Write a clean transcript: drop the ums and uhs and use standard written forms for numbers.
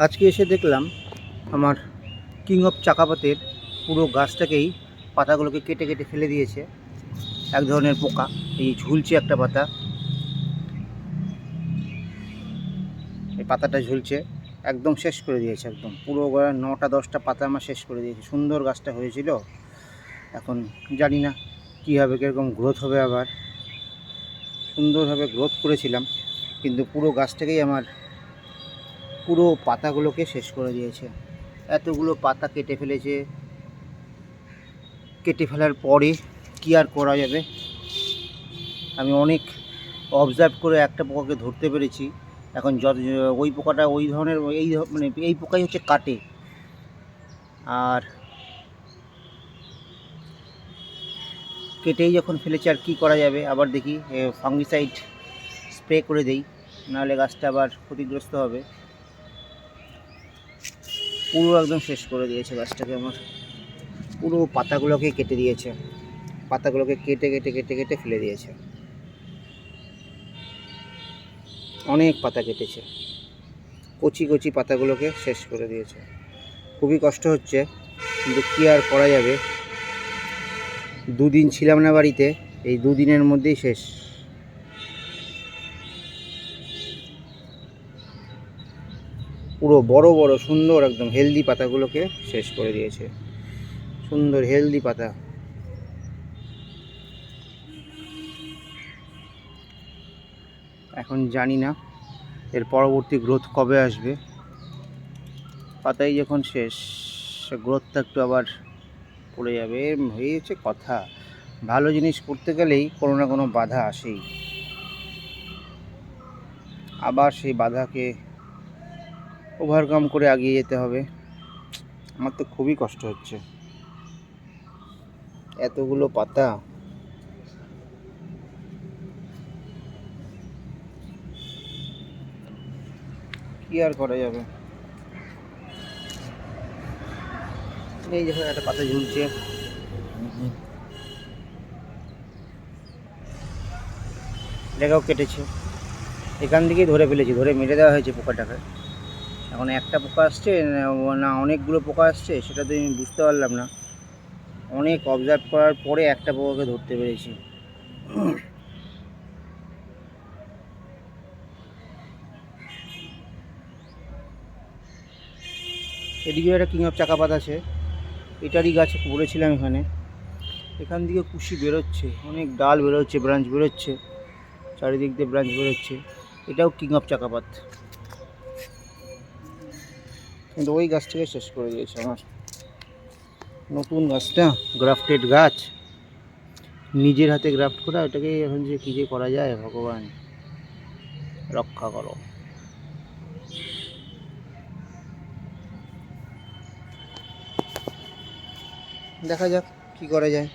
আজকে এসে দেখলাম আমার কিং অফ চাকাপাতের পুরো গাছটাকেই পাতাগুলোকে কেটে কেটে ফেলে দিয়েছে। এক ধরনের পোকা এই ঝুলছে একটা পাতা, এই পাতাটা ঝুলছে, একদম শেষ করে দিয়েছে। একদম পুরো 9টা-10টা পাতা আমার শেষ করে দিয়েছে। সুন্দর গাছটা হয়েছিল, এখন জানি না কী হবে, কীরকম গ্রোথ হবে। আবার সুন্দরভাবে গ্রোথ করেছিলাম, কিন্তু পুরো গাছটাকেই আমার পুরো পাতাগুলোকে শেষ করে দিয়েছে। এতগুলো পাতা কেটে ফেলেছে। কেটে ফেলার পরে কী আর করা যাবে? আমি অনেক অবজার্ভ করে একটা পোকাকে ধরতে পেরেছি। এখন ওই পোকাটা ওই ধরনের এই পোকাই হচ্ছে কাটে। আর কেটেই যখন ফেলেছে আর কি করা যাবে? আবার দেখি ফাঙ্গিসাইড স্প্রে করে দেই, নাহলে গাছটা আবার ক্ষতিগ্রস্ত হবে। পুরো একদম শেষ করে দিয়েছে গাছটাকে আমার। পুরো পাতাগুলোকে কেটে দিয়েছে, পাতাগুলোকে কেটে কেটে কেটে কেটে ফেলে দিয়েছে। অনেক পাতা কেটেছে, কচি কচি পাতাগুলোকে শেষ করে দিয়েছে। খুবই কষ্ট হচ্ছে, কিন্তু কী আর করা যাবে? দুদিন ছিলাম না বাড়িতে, এই দুদিনের মধ্যেই শেষ। পুরো বড় বড় সুন্দর একদম হেলদি পাতাগুলোকে শেষ করে দিয়েছে। সুন্দর হেলদি পাতা। এখন জানি না এর পরবর্তী গ্রোথ কবে আসবে। পাতাই যখন শেষ, গ্রোথটা একটু আবার পড়ে যাবে। হয়েছে কথা, ভালো জিনিস করতে গেলেই কোনো না কোনো বাধা আসেই। আবার সেই বাধাকে ওভারকাম করে এগিয়ে যেতে হবে। আমার তো খুবই কষ্ট হচ্ছে, এতগুলো পাতা। কি আর করা যাবে? এই দেখো একটা পাতা ঝুলছে, এটাকেও কেটেছে। এখান থেকেই ধরে ফেলেছি, ধরে মেরে দেওয়া হয়েছে পোকাটাকে। এখন একটা পোকা আসছে না অনেকগুলো পোকা আসছে সেটা তো আমি বুঝতে পারলাম না। অনেক অবজার্ভ করার পরে একটা পোকাকে ধরতে পেরেছি। এদিকে একটা কিং অফ চাকাপাত আছে, এটারই গাছে পড়েছিলাম এখানে। এখান থেকে কুশি বেরোচ্ছে, অনেক ডাল বেরোচ্ছে, ব্রাঞ্চ বেরোচ্ছে, চারিদিক দিয়ে ব্রাঞ্চ বেরোচ্ছে। এটাও কিং অফ চাকাপাত, কিন্তু ওই গাছটাকে শেষ করে দিয়েছে আমার। নতুন গাছটা, গ্রাফটেড গাছ, নিজের হাতে গ্রাফট করা, ওটাকে এখন যে কী যে করা যায়, ভগবান রক্ষা করো। দেখা যাক কি করা যায়।